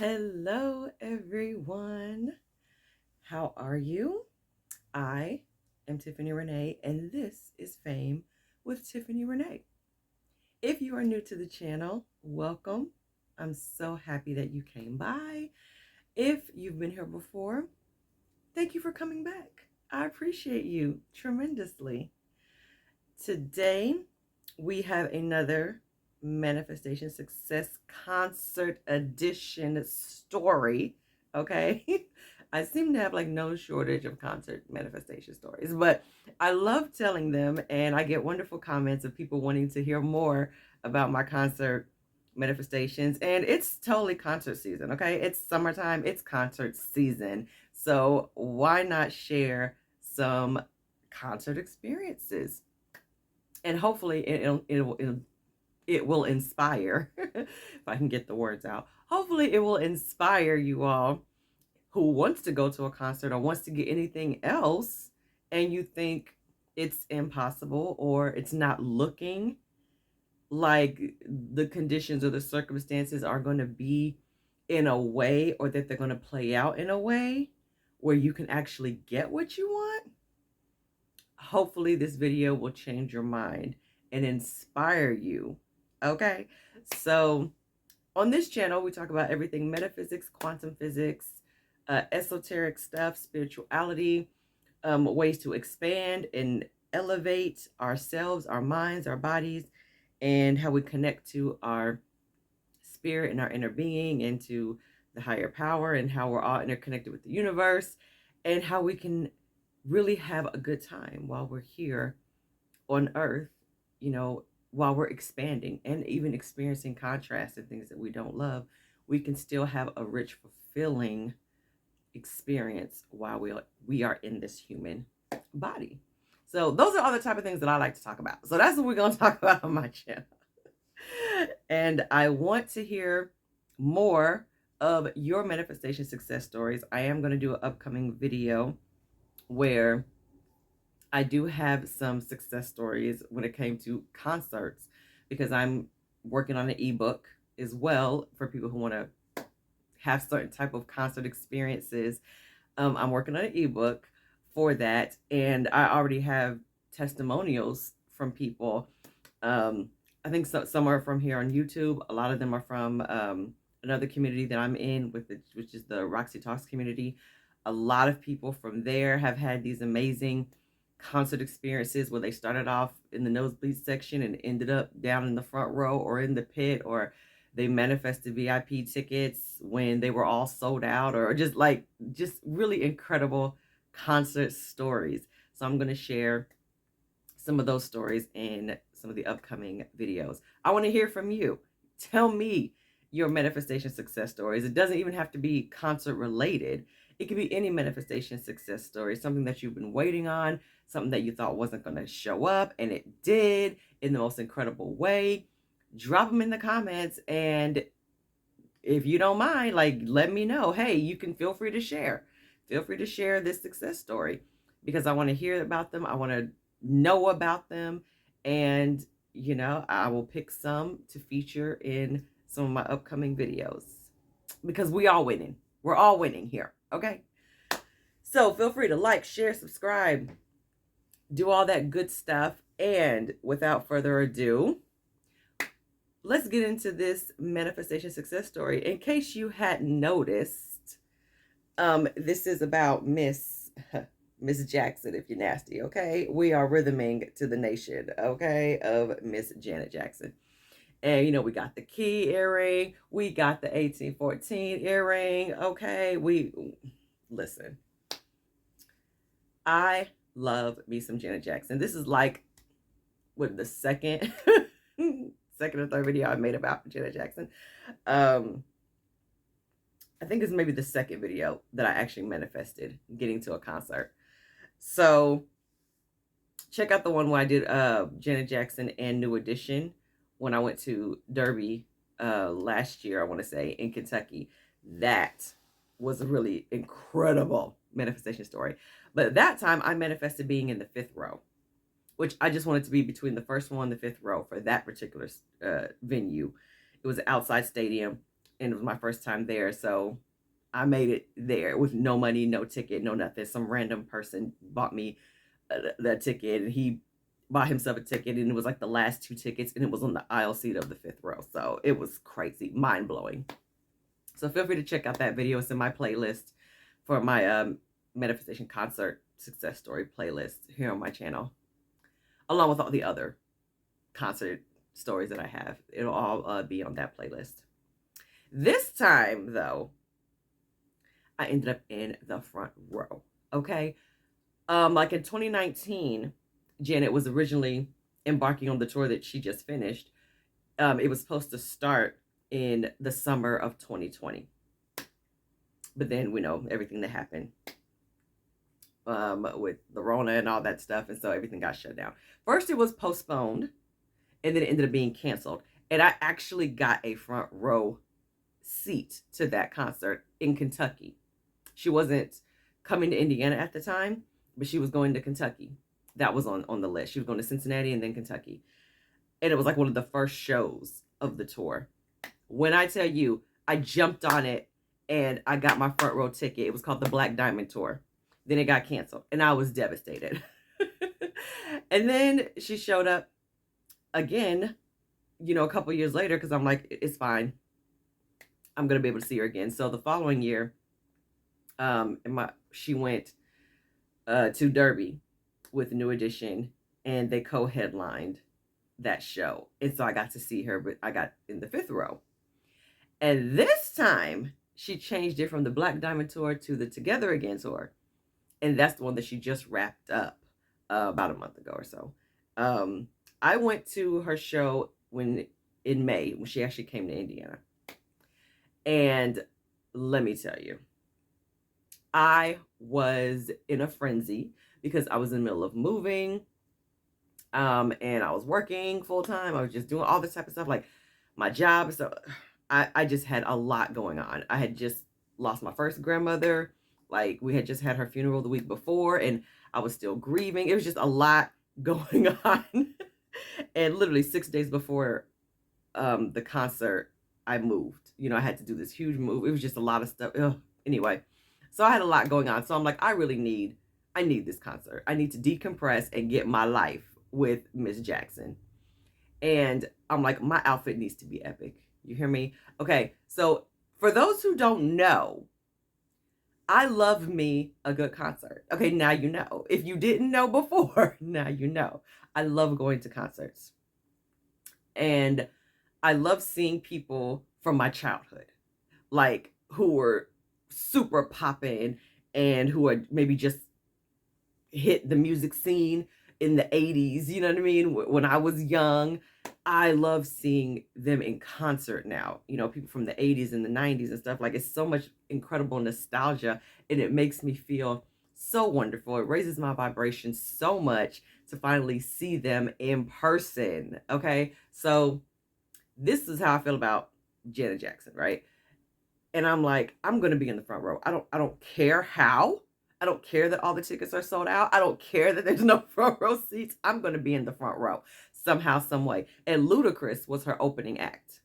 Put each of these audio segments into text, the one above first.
Hello, everyone. How are you? I am Tiffany Renee, and this is Fame with Tiffany Renee. If you are new to the channel, welcome. I'm so happy that you came by. If you've been here before, thank you for coming back. I appreciate you tremendously. Today, we have another Manifestation Success Concert Edition story. Okay. I seem to have like no shortage of concert manifestation stories, but I love telling them, and I get wonderful comments of people wanting to hear more about my concert manifestations. And it's totally concert season. Okay. It's summertime, it's concert season. So why not share some concert experiences? And hopefully it will inspire if I can get the words out. Hopefully it will inspire you all who wants to go to a concert or wants to get anything else, and you think it's impossible or it's not looking like the conditions or the circumstances are going to be in a way, or that they're going to play out in a way where you can actually get what you want. Hopefully this video will change your mind and inspire you. Okay, so on this channel we talk about everything metaphysics, quantum physics, esoteric stuff, spirituality, ways to expand and elevate ourselves, our minds, our bodies, and how we connect to our spirit and our inner being and to the higher power, and how we're all interconnected with the universe, and how we can really have a good time while we're here on earth, while we're expanding and even experiencing contrast and things that we don't love. We can still have a rich, fulfilling experience while we are in this human body. So those are all the type of things that I like to talk about. So that's what we're going to talk about on my channel. And I want to hear more of your manifestation success stories. I am going to do an upcoming video where I do have some success stories when it came to concerts, because I'm working on an ebook as well for people who want to have certain type of concert experiences. I'm working on an ebook for that, and I already have testimonials from people. I think some are from here on YouTube. A lot of them are from another community that I'm in, which is the Roxy Talks community. A lot of people from there have had these amazing concert experiences where they started off in the nosebleed section and ended up down in the front row or in the pit, or they manifested VIP tickets when they were all sold out, or just really incredible concert stories. So I'm going to share some of those stories in some of the upcoming videos. I want to hear from you. Tell me your manifestation success stories. It doesn't even have to be concert related. It could be any manifestation success story, something that you've been waiting on, something that you thought wasn't going to show up, and it did in the most incredible way. Drop them in the comments, and if you don't mind, let me know. Hey, you can feel free to share. Feel free to share this success story, because I want to hear about them. I want to know about them, and I will pick some to feature in some of my upcoming videos, because we all winning. We're all winning here. Okay. So feel free to like, share, subscribe, do all that good stuff. And without further ado, let's get into this manifestation success story. In case you hadn't noticed, this is about Miss Jackson, if you're nasty. Okay, we are rhythming to the nation, okay, of Miss Janet Jackson. And we got the key earring, we got the 1814 earring. Okay, listen, I love me some Janet Jackson. This is like the second second or third video I made about Janet Jackson. I think it's maybe the second video that I actually manifested getting to a concert. So check out the one where I did Janet Jackson and New Edition when I went to Derby last year, I want to say, in Kentucky. That was a really incredible manifestation story. But at that time, I manifested being in the fifth row, which I just wanted to be between the first one and the fifth row for that particular venue. It was an outside stadium. and it was my first time there. So I made it there with no money, no ticket, no nothing. Some random person bought me the ticket, and he bought himself a ticket, and it was like the last two tickets, and it was on the aisle seat of the fifth row. So it was crazy, mind blowing. So feel free to check out that video. It's in my playlist for my manifestation concert success story playlist here on my channel, along with all the other concert stories that I have. It'll all be on that playlist. This time, though, I ended up in the front row. Okay. Like in 2019, Janet was originally embarking on the tour that she just finished. It was supposed to start in the summer of 2020. But then we know everything that happened with the Rona and all that stuff. And so everything got shut down. First, it was postponed, and then it ended up being canceled. And I actually got a front row seat to that concert in Kentucky. She wasn't coming to Indiana at the time, but she was going to Kentucky. That was on the list. She was going to Cincinnati and then Kentucky. And it was like one of the first shows of the tour. When I tell you, I jumped on it and I got my front row ticket. It was called the Black Diamond Tour. Then it got canceled and I was devastated. And then she showed up again, you know, a couple years later, because I'm like, it's fine. I'm going to be able to see her again. So the following year, she went to Derby with New Edition, and they co-headlined that show. And so I got to see her, but I got in the fifth row. And this time, she changed it from the Black Diamond Tour to the Together Again Tour. And that's the one that she just wrapped up about a month ago or so. I went to her show in May, when she actually came to Indiana. And let me tell you, I was in a frenzy because I was in the middle of moving, and I was working full time. I was just doing all this type of stuff, like my job. So I just had a lot going on. I had just lost my first grandmother. Like, we had just had her funeral the week before, and I was still grieving. It was just a lot going on. And literally 6 days before the concert, I moved. You know, I had to do this huge move. It was just a lot of stuff. Ugh. Anyway, so I had a lot going on. So I'm like, I need this concert. I need to decompress and get my life with Miss Jackson. And I'm like, my outfit needs to be epic. You hear me? Okay, so for those who don't know, I love me a good concert. Okay, now you know. If you didn't know before, now you know. I love going to concerts. And I love seeing people from my childhood, like, who were super popping and who had maybe just hit the music scene in the 80s, you know what I mean? When I was young. I love seeing them in concert now. You know, people from the 80s and the 90s and stuff. Like, it's so much incredible nostalgia, and it makes me feel so wonderful. It raises my vibration so much to finally see them in person. Okay, so this is how I feel about Janet Jackson, right? And I'm like, I'm gonna be in the front row. I don't care how. I don't care that all the tickets are sold out. I don't care that there's no front row seats. I'm gonna be in the front row somehow, some way. And Ludacris was her opening act.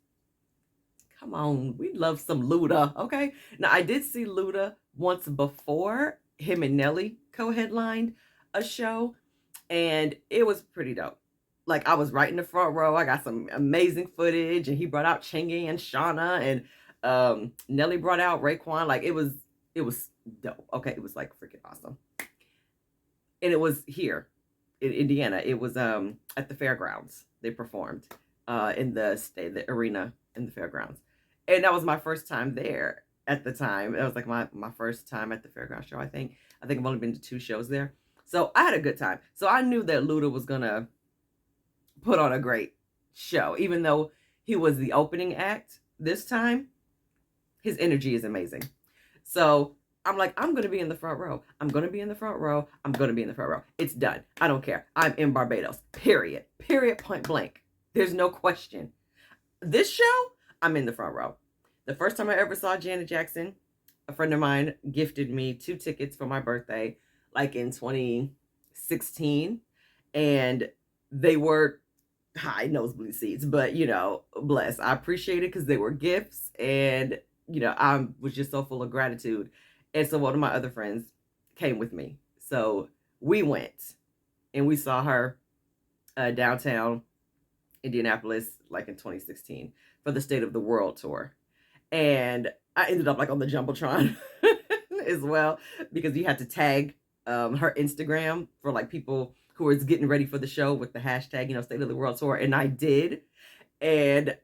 Come on, we love some Luda, okay? Now, I did see Luda once before. Him and Nelly co-headlined a show, and it was pretty dope. Like, I was right in the front row. I got some amazing footage, and he brought out Chingy and Shauna, and Nelly brought out Raekwon. Like, it was dope. Okay, it was like freaking awesome. And it was here in Indiana. It was at the fairgrounds. They performed in the arena in the fairgrounds. And that was my first time there at the time. It was like my first time at the fairground show, I think. I've only been to 2 shows there. So I had a good time. So I knew that Luda was gonna put on a great show. Even though he was the opening act this time, his energy is amazing. So I'm like, I'm going to be in the front row. I'm going to be in the front row. I'm going to be in the front row. It's done. I don't care. I'm in Barbados. Period. Period. Point blank. There's no question. This show, I'm in the front row. The first time I ever saw Janet Jackson, a friend of mine gifted me 2 tickets for my birthday, like in 2016. And they were high nosebleed seats, but bless. I appreciate it because they were gifts, and I was just so full of gratitude. And so one of my other friends came with me, so we went and we saw her downtown Indianapolis, like in 2016, for the State of the World tour. And I ended up like on the jumbotron as well, because you had to tag her Instagram for like people who was getting ready for the show with the hashtag, State of the World tour. And I did. And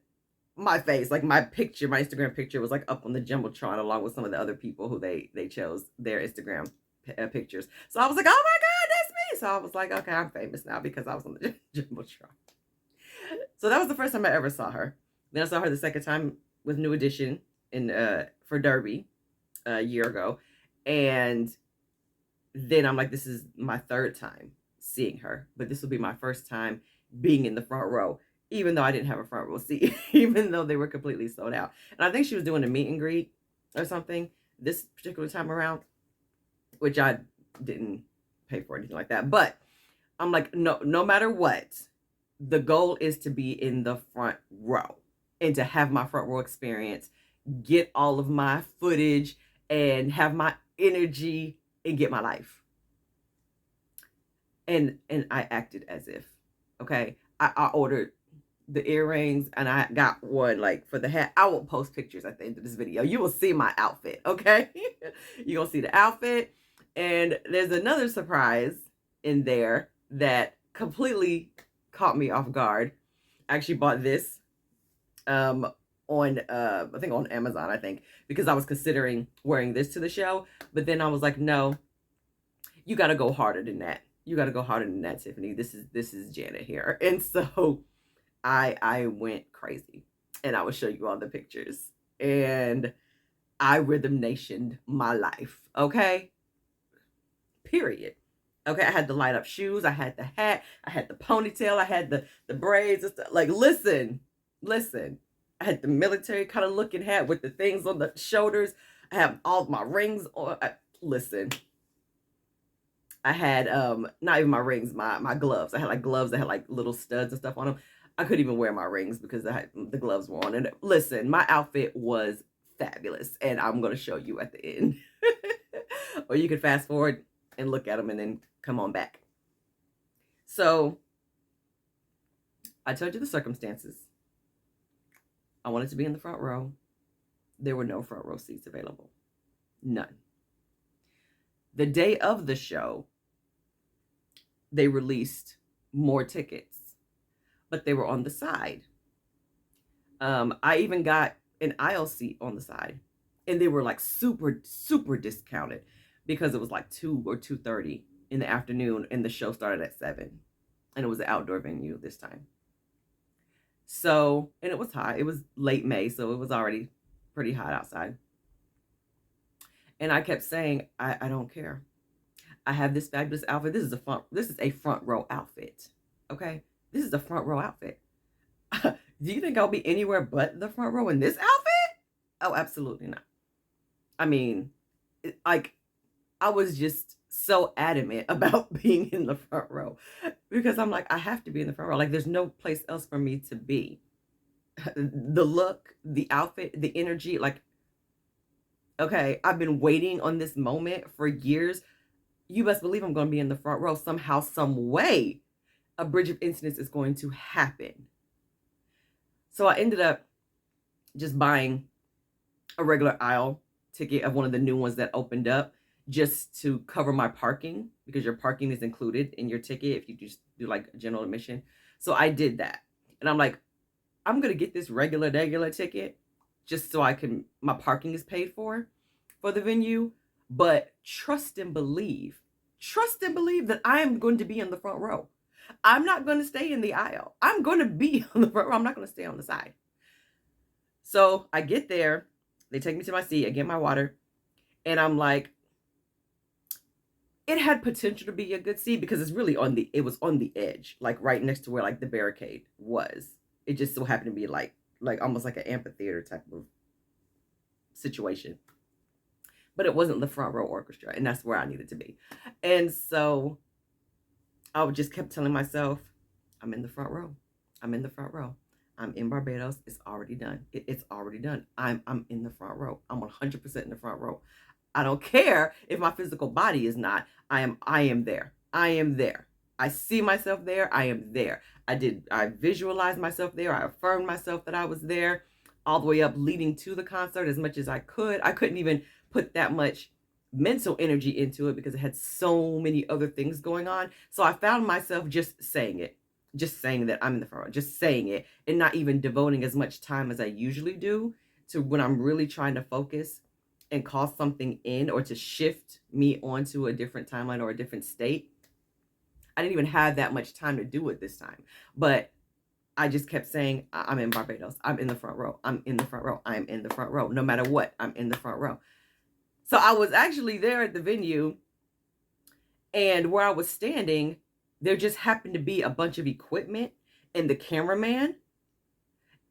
my face, like my picture, my Instagram picture was like up on the jumbotron along with some of the other people who they chose their Instagram pictures. So I was like, oh my God, that's me. So I was like, okay, I'm famous now because I was on the jumbotron. So that was the first time I ever saw her. Then I saw her the second time with New Edition for Derby a year ago. And then I'm like, this is my third time seeing her, but this will be my first time being in the front row, even though I didn't have a front row seat, even though they were completely sold out. And I think she was doing a meet and greet or something this particular time around, which I didn't pay for anything like that. But I'm like, no matter what, the goal is to be in the front row and to have my front row experience, get all of my footage and have my energy and get my life. And I acted as if, okay, I ordered the earrings and I got one like for the hat. I will post pictures at the end of this video. You will see my outfit, okay? You're gonna see the outfit. And there's another surprise in there that completely caught me off guard. I actually bought this on I think on Amazon, I think, because I was considering wearing this to the show, but then I was like, no, you got to go harder than that. You got to go harder than that, Tiffany. This is Janet here. And so I went crazy, and I will show you all the pictures. And I Rhythm Nationed my life, okay? Period. Okay, I had the light up shoes, I had the hat, I had the ponytail, I had the braids and stuff. Like, listen. I had the military kind of looking hat with the things on the shoulders. I have all my rings on. Listen. I had not even my rings, my gloves. I had like gloves that had like little studs and stuff on them. I couldn't even wear my rings because I had the gloves were on. And listen, my outfit was fabulous, and I'm going to show you at the end. Or you can fast forward and look at them and then come on back. So I told you the circumstances. I wanted to be in the front row. There were no front row seats available. None. The day of the show, they released more tickets, but they were on the side. I even got an aisle seat on the side, and they were like super, super discounted because it was like 2 or 2:30 in the afternoon, and the show started at 7, and it was an outdoor venue this time. So, and it was hot. It was late May, so it was already pretty hot outside. And I kept saying, I don't care. I have this fabulous outfit. This is a front row outfit. Okay? This is a front row outfit. Do you think I'll be anywhere but the front row in this outfit? Oh, absolutely not. I mean, like, I was just so adamant about being in the front row because I'm like, I have to be in the front row. Like, there's no place else for me to be. The look, the outfit, the energy, like, okay, I've been waiting on this moment for years. You best believe I'm going to be in the front row somehow, some way. A bridge of incidents is going to happen. So I ended up just buying a regular aisle ticket of one of the new ones that opened up just to cover my parking, because your parking is included in your ticket if you just do like general admission. So I did that. And I'm like, I'm going to get this regular ticket just so my parking is paid for the venue. But trust and believe that I am going to be in the front row. I'm not going to stay in the aisle. I'm going to be on the front row. I'm not going to stay on the side. So I get there. They take me to my seat. I get my water. And I'm like, it had potential to be a good seat because it was on the edge, like right next to where like the barricade was. It just so happened to be like almost like an amphitheater type of situation. But it wasn't the front row orchestra, and that's where I needed to be. And so I just kept telling myself, I'm in the front row. I'm in the front row. I'm in Barbados. It's already done. It's already done. I'm in the front row. I'm 100% in the front row. I don't care if my physical body is not. I am there. I am there. I see myself there. I am there. I visualized myself there. I affirmed myself that I was there all the way up leading to the concert as much as I could. I couldn't even put that much mental energy into it because it had so many other things going on. So I found myself just saying it, just saying that I'm in the front row, just saying it, and not even devoting as much time as I usually do to when I'm really trying to focus and call something in or to shift me onto a different timeline or a different state. I didn't even have that much time to do it this time, but I just kept saying, I'm in Barbados. I'm in the front row. I'm in the front row. I'm in the front row. No matter what, I'm in the front row. So I was actually there at the venue, and where I was standing, there just happened to be a bunch of equipment and the cameraman.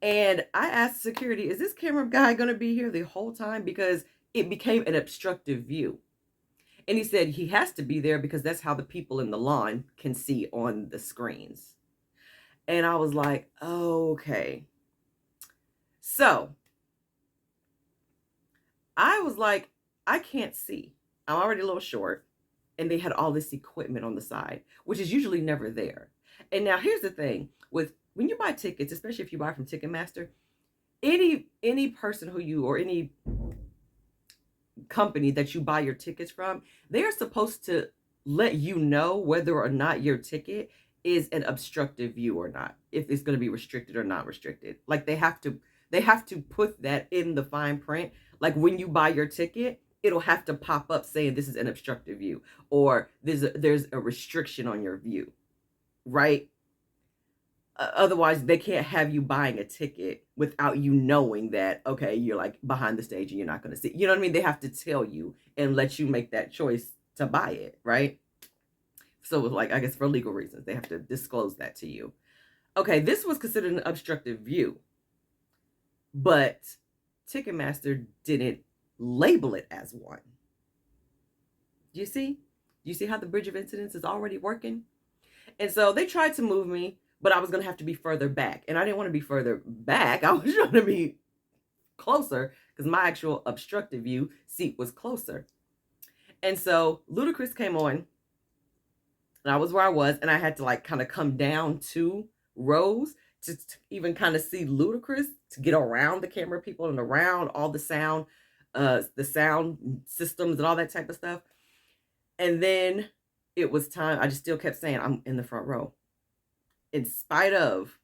And I asked security, is this camera guy going to be here the whole time? Because it became an obstructive view. And he said he has to be there because that's how the people in the lawn can see on the screens. And I was like, oh, okay. So I was like, I can't see. I'm already a little short. And they had all this equipment on the side, which is usually never there. And now here's the thing with when you buy tickets, especially if you buy from Ticketmaster, any person who you or any company that you buy your tickets from, they're supposed to let you know whether or not your ticket is an obstructive view or not, if it's going to be restricted or not restricted. Like they have to put that in the fine print. Like when you buy your ticket, it'll have to pop up saying this is an obstructive view or there's a restriction on your view, right? Otherwise they can't have you buying a ticket without you knowing that, okay, you're like behind the stage and you're not going to see, you know what I mean? They have to tell you and let you make that choice to buy it, right? So like, I guess for legal reasons, they have to disclose that to you. Okay, this was considered an obstructive view, but Ticketmaster didn't label it as one. Do you see? Do you see how the bridge of incidents is already working? And so they tried to move me, but I was going to have to be further back. And I didn't want to be further back. I was trying to be closer because my actual obstructive view seat was closer. And so Ludacris came on, and I was where I was, and I had to like kind of come down 2 rows to even kind of see Ludacris, to get around the camera people and around all the sound systems and all that type of stuff. And then it was time. I just still kept saying, I'm in the front row. In spite of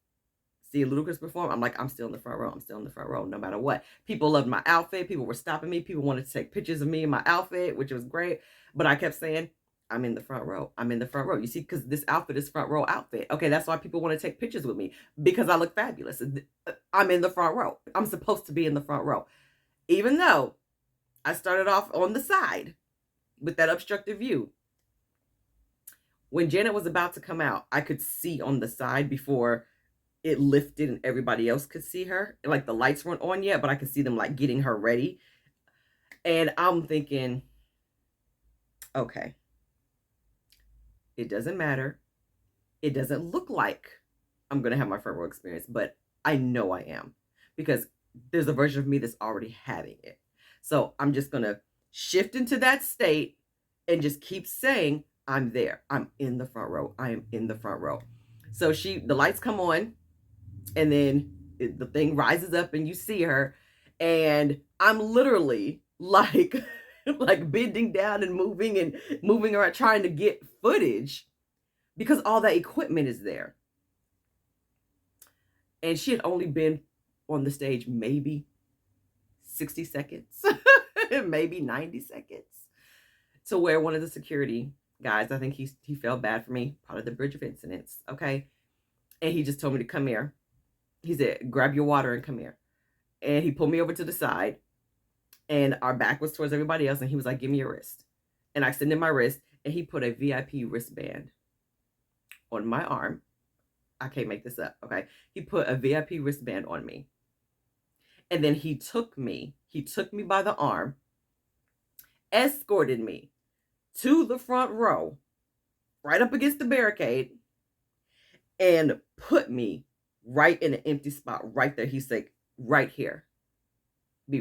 seeing Ludacris perform, I'm like, I'm still in the front row. I'm still in the front row, no matter what. People loved my outfit. People were stopping me. People wanted to take pictures of me in my outfit, which was great. But I kept saying, I'm in the front row. I'm in the front row. You see, because this outfit is front row outfit. Okay, that's why people want to take pictures with me, because I look fabulous. I'm in the front row. I'm supposed to be in the front row. Even though I started off on the side with that obstructive view. When Janet was about to come out, I could see on the side before it lifted and everybody else could see her. Like the lights weren't on yet, but I could see them like getting her ready. And I'm thinking, okay, it doesn't matter. It doesn't look like I'm going to have my front row experience, but I know I am, because there's a version of me that's already having it. So I'm just going to shift into that state and just keep saying, I'm there. I'm in the front row. I am in the front row. So the lights come on, and then the thing rises up and you see her, and I'm literally like like bending down and moving around trying to get footage because all that equipment is there. And she had only been on the stage maybe 60 seconds, maybe 90 seconds, to where one of the security guys, I think he felt bad for me, part of the bridge of incidents, okay? And he just told me to come here. He said, grab your water and come here. And he pulled me over to the side, and our back was towards everybody else, and he was like, give me your wrist. And I extended my wrist, and he put a VIP wristband on my arm. I can't make this up, okay? He put a VIP wristband on me. And then he took me by the arm, escorted me to the front row, right up against the barricade, and put me right in an empty spot right there. He said, right here.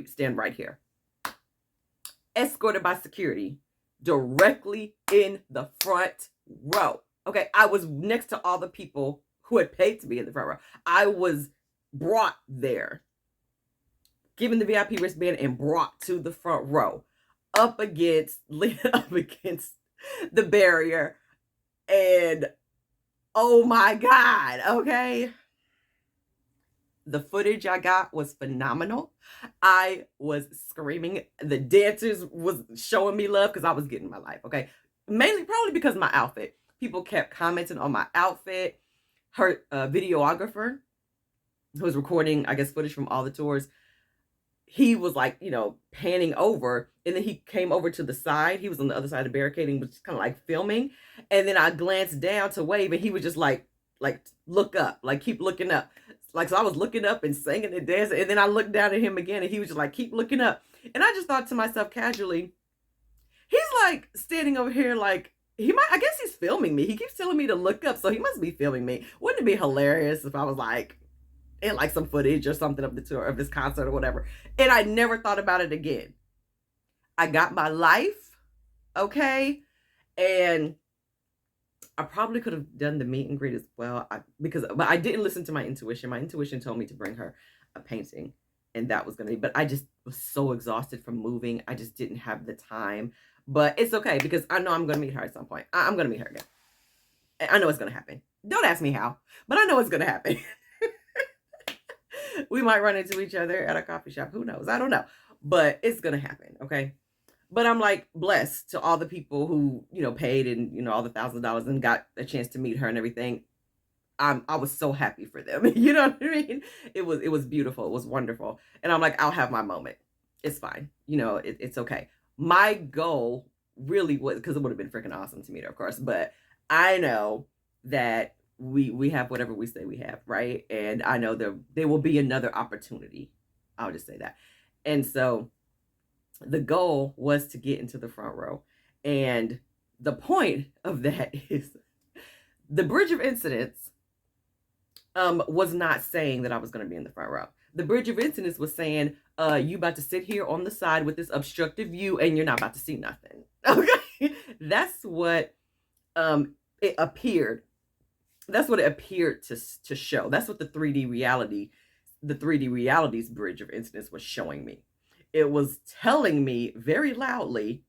Stand right here. Escorted by security directly in the front row. Okay, I was next to all the people who had paid to be in the front row. I was brought there, given the VIP wristband and brought to the front row, up against the barrier. And oh my God, okay. The footage I got was phenomenal. I was screaming. The dancers was showing me love because I was getting my life, okay? Mainly probably because of my outfit. People kept commenting on my outfit. Her videographer, who was recording, I guess, footage from all the tours, he was like, you know, panning over, and then he came over to the side. He was on the other side of the barricade and was kind of like filming. And then I glanced down to wave, and he was just like look up, like keep looking up. Like, so I was looking up and singing and dancing, and then I looked down at him again, and he was just like, keep looking up. And I just thought to myself casually, he's like standing over here like, I guess he's filming me. He keeps telling me to look up, so he must be filming me. Wouldn't it be hilarious if I was like, in like some footage or something of the tour, of this concert or whatever? And I never thought about it again. I got my life, okay? And I probably could have done the meet and greet as well, but I didn't listen to my intuition. My intuition told me to bring her a painting, and that was going to be, but I just was so exhausted from moving. I just didn't have the time, but it's okay because I know I'm going to meet her at some point. I'm going to meet her again. I know it's going to happen. Don't ask me how, but I know it's going to happen. We might run into each other at a coffee shop. Who knows? I don't know, but it's going to happen. Okay. But I'm like blessed to all the people who, you know, paid and, you know, all the $1,000 and got a chance to meet her and everything. I was so happy for them. You know what I mean? It was beautiful. It was wonderful. And I'm like, I'll have my moment. It's fine. You know, it's okay. My goal really was, because it would have been freaking awesome to meet her, of course, but I know that we have whatever we say we have, right? And I know there will be another opportunity. I'll just say that. And so the goal was to get into the front row. And the point of that is the Bridge of Incidents was not saying that I was going to be in the front row. The Bridge of Incidents was saying, you about to sit here on the side with this obstructive view and you're not about to see nothing. Okay. That's what it appeared. That's what it appeared to show. That's what the 3D reality's Bridge of Incidents was showing me. It was telling me very loudly,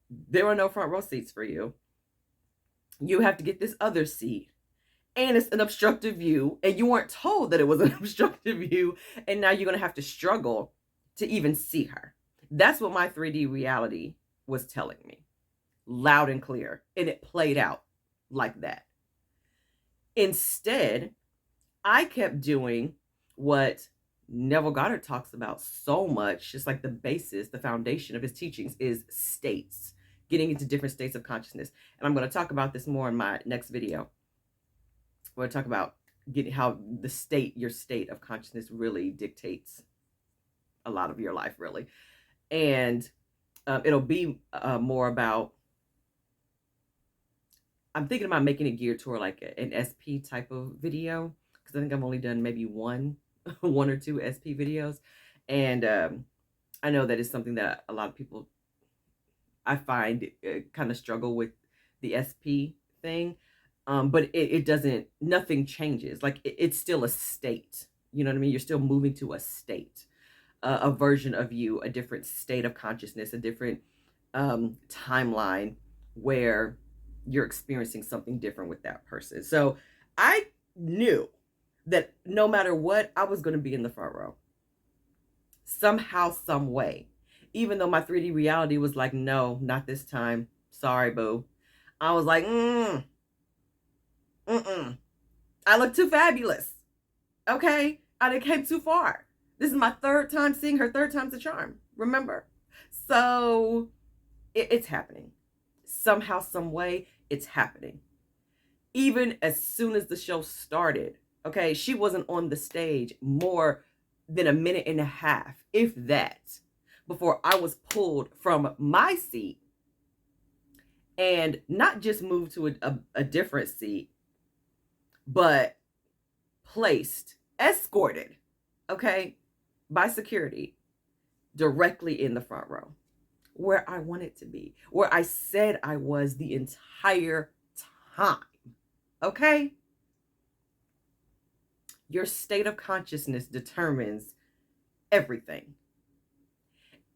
there are no front row seats for you. You have to get this other seat. And it's an obstructive view. And you weren't told that it was an obstructive view. And now you're going to have to struggle to even see her. That's what my 3D reality was telling me. Loud and clear. And it played out like that. Instead, I kept doing what Neville Goddard talks about so much. Just like the basis, the foundation of his teachings is states, getting into different states of consciousness. And I'm going to talk about this more in my next video. We're going to talk about how your state of consciousness really dictates a lot of your life, really. And it'll be more about, I'm thinking about making it geared toward like an SP type of video, because I think I've only done maybe one or two SP videos. And I know that it's something that a lot of people, I find, kind of struggle with the SP thing. But it doesn't, nothing changes. Like it's still a state. You know what I mean? You're still moving to a state, a version of you, a different state of consciousness, a different timeline where you're experiencing something different with that person. So I knew that no matter what, I was going to be in the front row. Somehow, some way. Even though my 3D reality was like, no, not this time. Sorry, boo. I was like, I look too fabulous. Okay? I came too far. This is my third time seeing her. Third time's a charm. Remember? So it's happening. Somehow, some way, it's happening. Even as soon as the show started, okay, she wasn't on the stage more than a minute and a half, if that, before I was pulled from my seat and not just moved to a different seat, but placed, escorted, okay, by security directly in the front row where I wanted to be, where I said I was the entire time. Okay? Your state of consciousness determines everything.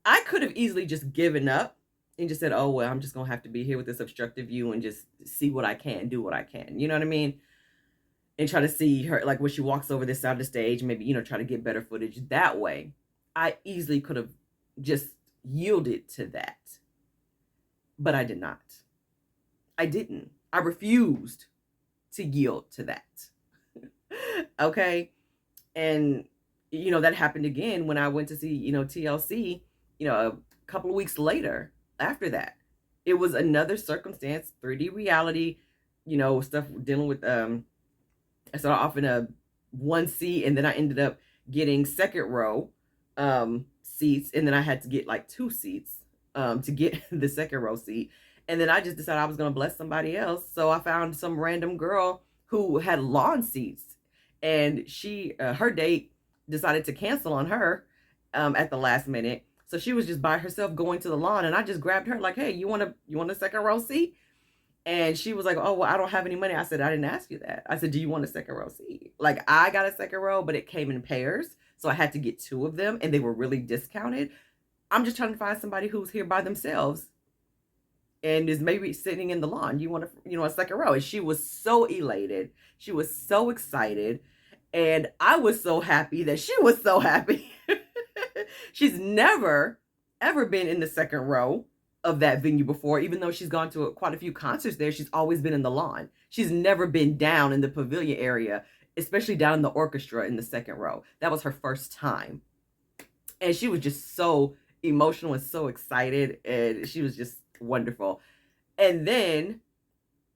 I could have easily just given up and just said, oh, well, I'm just going to have to be here with this obstructive view and just see what I can, do what I can. You know what I mean? And try to see her, like when she walks over this side of the stage, maybe, try to get better footage that way. I easily could have just yielded to that. But I did not. I didn't. I refused to yield to that. Okay? And, that happened again when I went to see, TLC, a couple of weeks later after that. It was another circumstance, 3D reality, stuff dealing with, I started off in a one seat, and then I ended up getting second row seats, and then I had to get like 2 seats to get the second row seat. And then I just decided I was going to bless somebody else. So I found some random girl who had lawn seats, and she her date decided to cancel on her at the last minute. So she was just by herself going to the lawn, and I just grabbed her like, hey, you want a second row seat? And she was like, oh, well, I don't have any money. I said, I didn't ask you that. I said, do you want a second row seat? Like, I got a second row, but it came in pairs. So I had to get 2 of them, and they were really discounted. I'm just trying to find somebody who's here by themselves and is maybe sitting in the lawn. You want a second row? And she was so elated. She was so excited. And I was so happy that she was so happy. She's never, ever been in the second row of that venue before. Even though she's gone to quite a few concerts there, she's always been in the lawn. She's never been down in the pavilion area, especially down in the orchestra in the second row. That was her first time. And she was just so emotional and so excited, and she was just wonderful. And then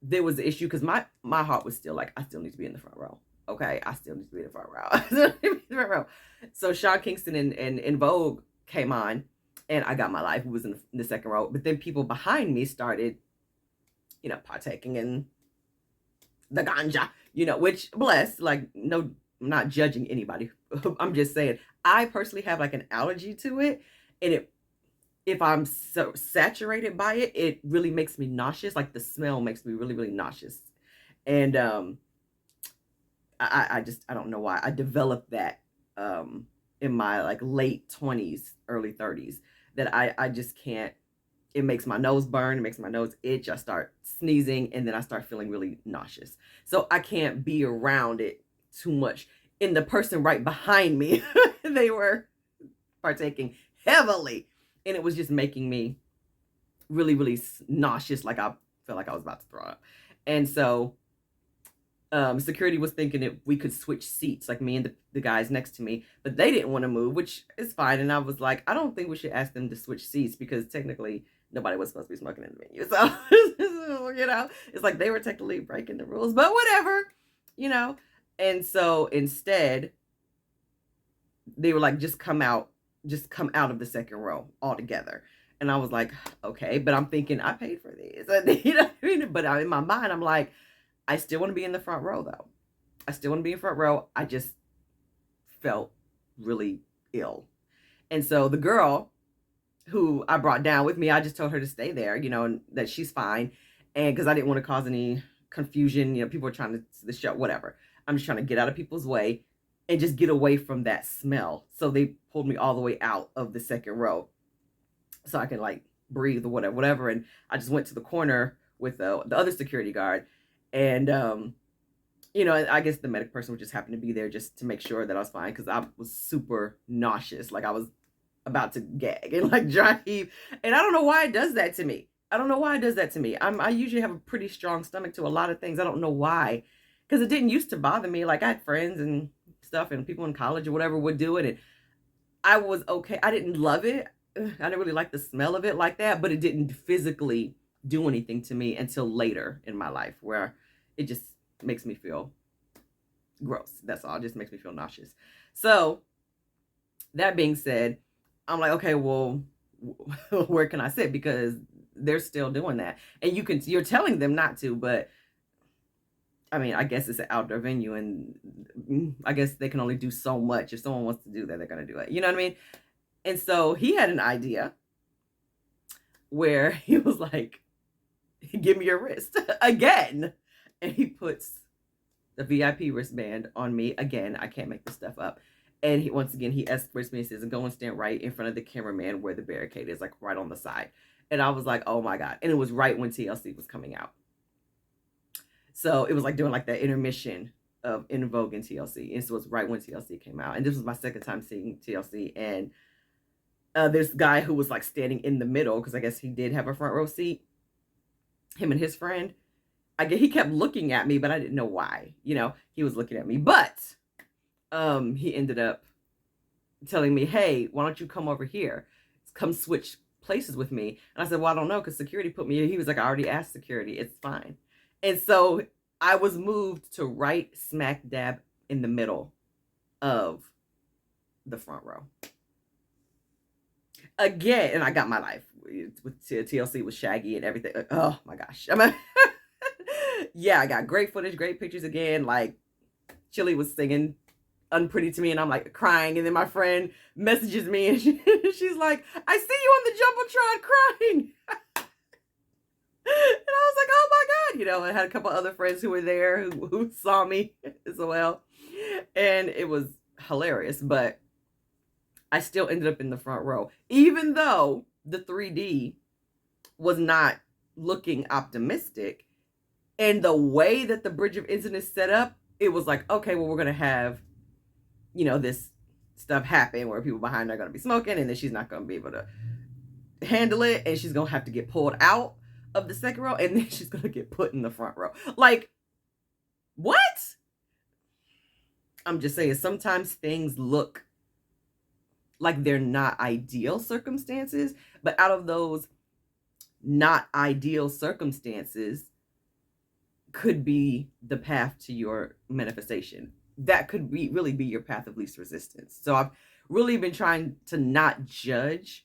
there was the issue because my heart was still like, I still need to be in the front row. Okay, I still need to be in the front row. So Sean Kingston and Vogue came on, and I Got My Life, who was in the second row. But then people behind me started, partaking in the ganja, which, bless, like, no, I'm not judging anybody. I'm just saying, I personally have like an allergy to it. And if I'm so saturated by it, it really makes me nauseous. Like, the smell makes me really, really nauseous. And I don't know why I developed that in my like late 20s, early 30s, that I just can't. It makes my nose burn. It makes my nose itch. I start sneezing, and then I start feeling really nauseous. So I can't be around it too much. And the person right behind me, they were partaking heavily, and it was just making me really, really nauseous. Like, I felt like I was about to throw up. And so security was thinking that we could switch seats, like me and the guys next to me, but they didn't want to move, which is fine. And I was like, I don't think we should ask them to switch seats, because technically nobody was supposed to be smoking in the venue. So, it's like they were technically breaking the rules, but whatever, And so instead, they were like, just come out of the second row altogether. And I was like, okay, but I'm thinking I paid for these. But in my mind, I'm like, I still want to be in the front row, though. I still want to be in front row. I just felt really ill. And so the girl who I brought down with me, I just told her to stay there, and that she's fine. And because I didn't want to cause any confusion, people are trying to see the show, whatever. I'm just trying to get out of people's way and just get away from that smell. So they pulled me all the way out of the second row so I can like breathe or whatever. And I just went to the corner with the other security guard. And, I guess the medic person would just happen to be there just to make sure that I was fine, because I was super nauseous. Like, I was about to gag and like dry heave. And I don't know why it does that to me. I usually have a pretty strong stomach to a lot of things. I don't know why, because it didn't used to bother me. Like, I had friends and stuff and people in college or whatever would do it, and I was okay. I didn't love it. I didn't really like the smell of it like that, but it didn't physically do anything to me until later in my life, where it just makes me feel gross. That's all. It just makes me feel nauseous. So that being said, I'm like, okay, well, where can I sit? Because they're still doing that. And you're telling them not to, but I mean, I guess it's an outdoor venue, and I guess they can only do so much. If someone wants to do that, they're going to do it. You know what I mean? And so he had an idea where he was like, give me your wrist again. And he puts the VIP wristband on me again. I can't make this stuff up. And he, once again, he escorts me and says, go and stand right in front of the cameraman where the barricade is, like right on the side. And I was like, oh my God. And it was right when TLC was coming out. So it was like doing like that intermission of In Vogue and TLC. And so it was right when TLC came out. And this was my second time seeing TLC. And this guy who was like standing in the middle, because I guess he did have a front row seat, him and his friend, I guess he kept looking at me, but I didn't know why. You know, he was looking at me. But he ended up telling me, hey, why don't you come over here? Come switch places with me. And I said, well, I don't know, because security put me in. He was like, I already asked security. It's fine. And so I was moved to right smack dab in the middle of the front row. Again, and I got my life with TLC with Shaggy and everything. Oh my gosh. Yeah, I got great footage, great pictures again. Like, Chili was singing Unpretty to me, and I'm like crying. And then my friend messages me, and she's like, I see you on the Jumbotron crying. And I was like, oh my God. You know, I had a couple other friends who were there who saw me as well. And it was hilarious. But I still ended up in the front row, even though the 3D was not looking optimistic. And the way that the Bridge of Incident is set up, it was like, okay, well, we're going to have, you know, this stuff happen where people behind her are going to be smoking, and then she's not going to be able to handle it, and she's going to have to get pulled out of the second row, and then she's going to get put in the front row. Like, what? I'm just saying, sometimes things look like they're not ideal circumstances, but out of those not ideal circumstances could be the path to your manifestation. That could be really be your path of least resistance. So I've really been trying to not judge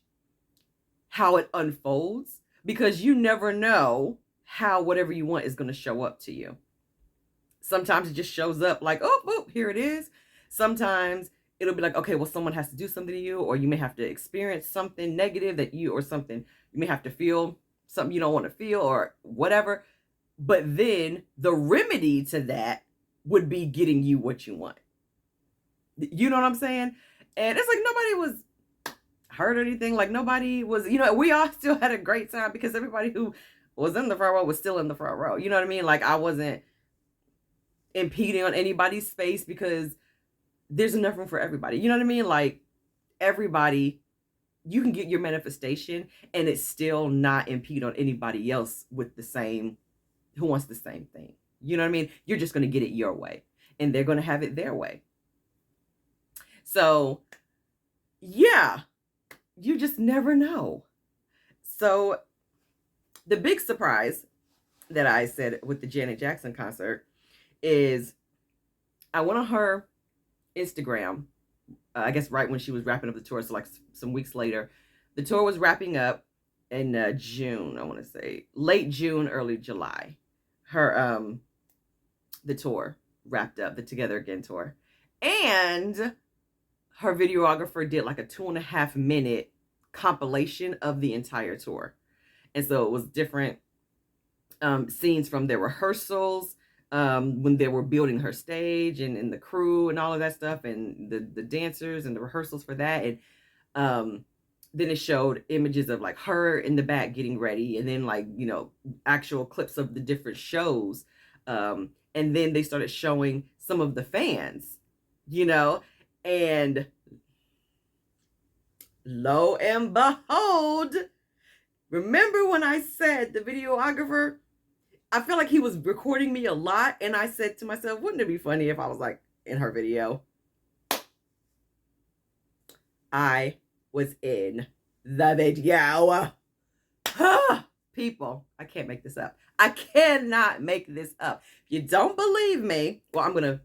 how it unfolds, because you never know how whatever you want is going to show up to you. Sometimes it just shows up like, oh, here it is. Sometimes it'll be like, okay, well, someone has to do something to you, or you may have to experience something negative or something you may have to feel, something you don't want to feel, or whatever. But then the remedy to that would be getting you what you want. You know what I'm saying? And it's like nobody was hurt or anything. Like nobody was, you know, we all still had a great time because everybody who was in the front row was still in the front row. You know what I mean? Like I wasn't impeding on anybody's space because there's enough room for everybody. You know what I mean? Like everybody, you can get your manifestation and it's still not impede on anybody else with the same, who wants the same thing. You know what I mean? You're just going to get it your way and they're going to have it their way. So yeah, you just never know. So the big surprise that I said with the Janet Jackson concert is I went on her Instagram, I guess right when she was wrapping up the tour. So like some weeks later, the tour was wrapping up in June, I want to say late June, early July. Her, the tour wrapped up, the Together Again tour. And her videographer did like a 2.5 minute compilation of the entire tour. And so it was different scenes from their rehearsals, when they were building her stage and the crew and all of that stuff, and the dancers and the rehearsals for that. And then it showed images of like her in the back getting ready, and then like, you know, actual clips of the different shows. And then they started showing some of the fans, you know, and lo and behold, remember when I said the videographer, I feel like he was recording me a lot, and I said to myself, wouldn't it be funny if I was like in her video? I was in the video. People, I can't make this up. I cannot make this up. If you don't believe me, well, I'm going to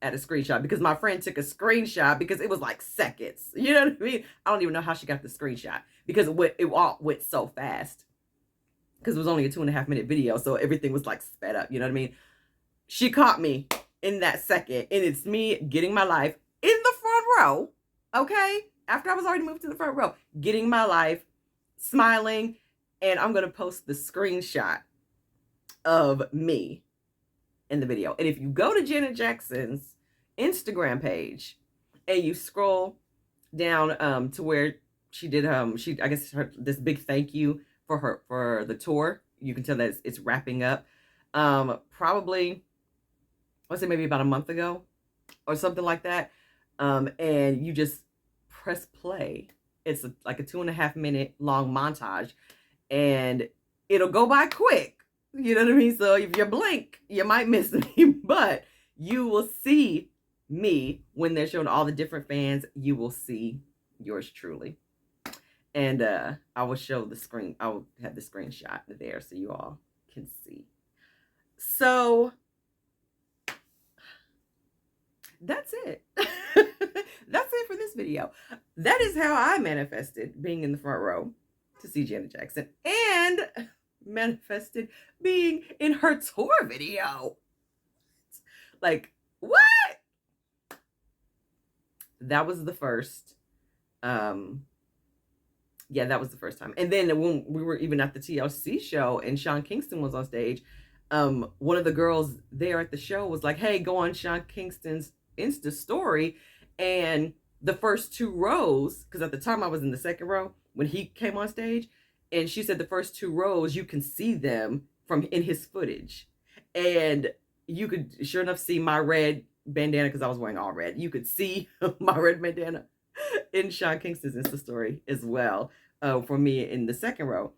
add a screenshot because my friend took a screenshot because it was like seconds. You know what I mean? I don't even know how she got the screenshot because it all went so fast. Because it was only a 2.5 minute video, so everything was like sped up, you know what I mean? she caught me in that second. And it's me getting my life in the front row. Okay. After I was already moved to the front row, getting my life, smiling. And I'm going to post the screenshot of me in the video. And if you go to Janet Jackson's Instagram page and you scroll down to where she did this big thank you for the tour, you can tell that it's wrapping up. Probably, let's say maybe about a month ago or something like that. And you just press play. It's like a 2.5 minute long montage, and it'll go by quick. You know what I mean? So if you blink, you might miss me, but you will see me when they're showing all the different fans. You will see yours truly. And I will show the screen. I will have the screenshot there so you all can see. So that's it. That's it for this video. That is how I manifested being in the front row to see Janet Jackson, and manifested being in her tour video. Like, what? That was the first. Yeah, that was the first time. And then when we were even at the TLC show and Sean Kingston was on stage, one of the girls there at the show was like, hey, go on Sean Kingston's Insta story. And the first 2 rows, because at the time I was in the second row when he came on stage, and she said the first 2 rows, you can see them from in his footage. And you could sure enough see my red bandana, because I was wearing all red. You could see my red bandana in Sean Kingston's Insta story as well, for me in the second row.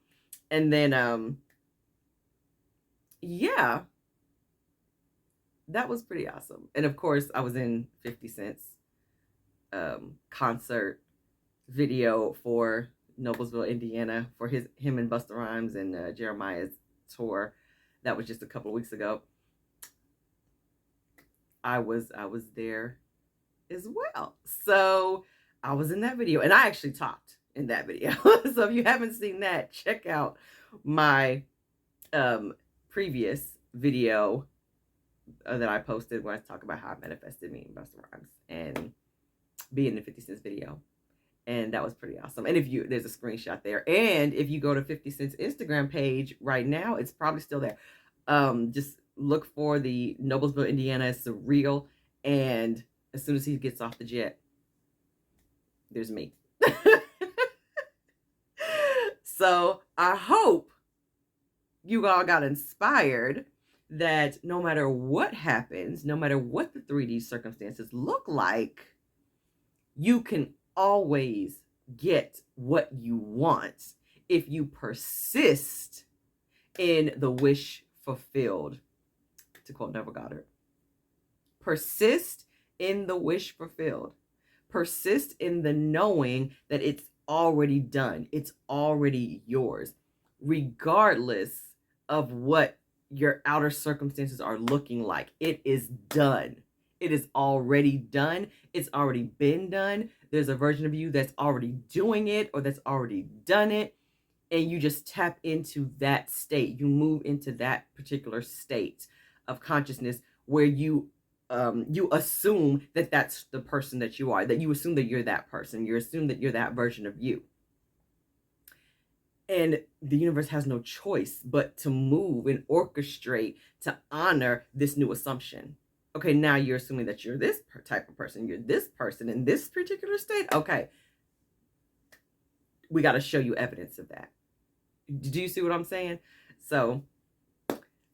And then, yeah, that was pretty awesome. And of course, I was in 50 Cent's concert video for Noblesville, Indiana, for him and Busta Rhymes and Jeremiah's tour. That was just a couple of weeks ago. I was there as well. So I was in that video, and I actually talked in that video. So if you haven't seen that, check out my previous video that I posted where I talk about how I manifested me and Busta Rhymes and being in the 50 Cent's video. And that was pretty awesome. And there's a screenshot there. And if you go to 50 Cent's Instagram page right now, it's probably still there. Just look for the Noblesville, Indiana. It's surreal. And as soon as he gets off the jet, there's me. So I hope you all got inspired that no matter what happens, no matter what the 3D circumstances look like, you can always get what you want if you persist in the wish fulfilled, to quote Neville Goddard. Persist in the wish fulfilled. Persist in the knowing that it's already done. It's already yours, regardless of what your outer circumstances are looking like. It is done. It is already done. It's already been done. There's a version of you that's already doing it or that's already done it. And you just tap into that state. You move into that particular state of consciousness where you assume that that's the person that you are, that you assume that you're that person. You assume that you're that version of you. And the universe has no choice but to move and orchestrate to honor this new assumption. Okay, now you're assuming that you're this type of person. You're this person in this particular state. Okay, we got to show you evidence of that. Do you see what I'm saying? So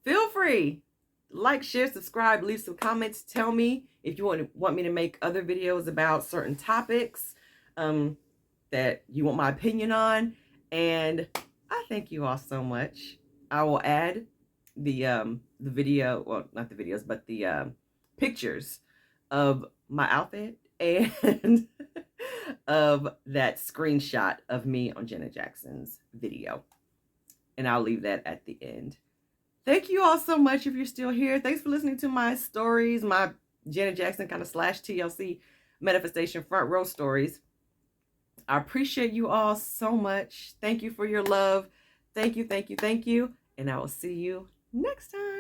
feel free. Like, share, subscribe, leave some comments. Tell me if you want me to make other videos about certain topics that you want my opinion on. And I thank you all so much. I will add the video, well, not the videos, but the pictures of my outfit and of that screenshot of me on Janet Jackson's video. And I'll leave that at the end. Thank you all so much if you're still here. Thanks for listening to my stories, my Janet Jackson kind of / TLC manifestation front row stories. I appreciate you all so much. Thank you for your love. Thank you, thank you, thank you. And I will see you next time.